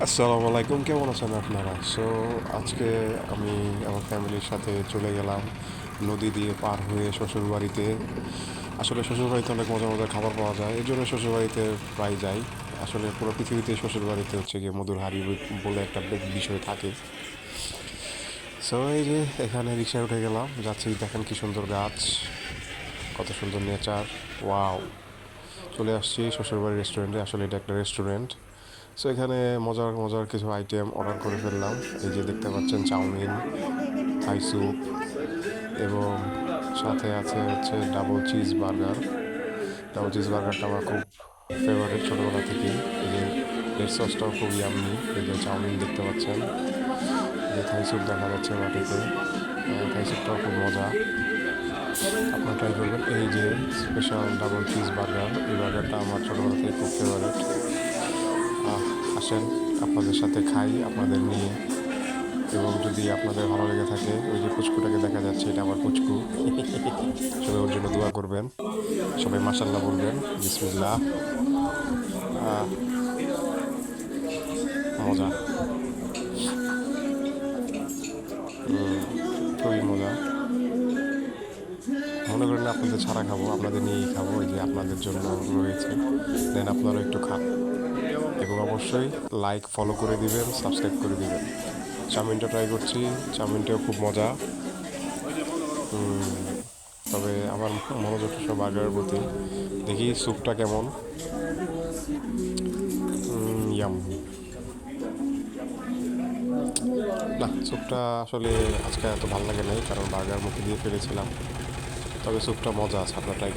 আসসালামু আলাইকুম, কেমন আছেন আপনারা? আজকে আমি আমার ফ্যামিলির সাথে চলে গেলাম নদী দিয়ে পার হয়ে শ্বশুরবাড়িতে। আসলে শ্বশুরবাড়িতে অনেক মজার মজার খাবার পাওয়া যায়, এই জন্য শ্বশুরবাড়িতে প্রায় যাই। আসলে পুরো পৃথিবীতে শ্বশুরবাড়িতে হচ্ছে গিয়ে মধুর হাড়ি বলে একটা বিষয় থাকে। এই যে এখানে রিক্সায় উঠে গেলাম, যাচ্ছি। দেখেন কি সুন্দর গাছ, কত সুন্দর নেচার। ওয়াও! চলে আসছি শ্বশুরবাড়ির রেস্টুরেন্টে। আসলে এটা একটা রেস্টুরেন্ট। এখানে মজার মজার কিছু আইটেম অর্ডার করে ফেললাম। এই যে দেখতে পাচ্ছেন চাউমিন, থাই স্যুপ এবং সাথে আছে হচ্ছে double cheese burger. Double cheese বার্গারটা আমার খুব ফেভারিট ছোটোবেলা থেকেই। এই যে রেড সসটাও খুব ইয়াম্মি। এই যে চাউমিন দেখতে পাচ্ছেন, এই যে থাই স্যুপ দেখা যাচ্ছে বাটিতে। থাই স্যুপটাও খুব মজা, আপনারা ট্রাই করবেন। এই যে স্পেশাল ডাবল চিজ বার্গার, এই বার্গারটা আমার ছোটোবেলা থেকে খুব ফেভারিট। আসেন, আপনাদের সাথে খাই, আপনাদের নিয়ে। এবং যদি আপনাদের ভালো লেগে থাকে, ওই যে পুচকুটাকে দেখা যাচ্ছে, এটা আমার পুচকু। সবাই ওর জন্য দোয়া করবেন, সবাই মাশাল্লাহ বলবেন, বিসমিল্লাহ। আহ, মজা, খুবই মজা। মনে করেন না আপনাদের ছাড়া খাবো, আপনাদের নিয়েই খাবো। এই যে আপনাদের জন্য রয়েছে, দেন আপনারা একটু খান। এবং অবশ্যই লাইক ফলো করে দিবেন, সাবস্ক্রাইব করে দিবেন। চাউমিনটা ট্রাই করছি, চাউমিনটাও খুব মজা। তবে আমার মনোযোগ সব বার্গারের প্রতি। দেখি স্যুপটা কেমন। ইয়াম। না, স্যুপটা আসলে আজকে এত ভালো লাগে নাই, কারণ বার্গার মুখে দিয়ে ফেলেছিলাম। তবে স্যুপটা মজা আছে, আপনারা ট্রাই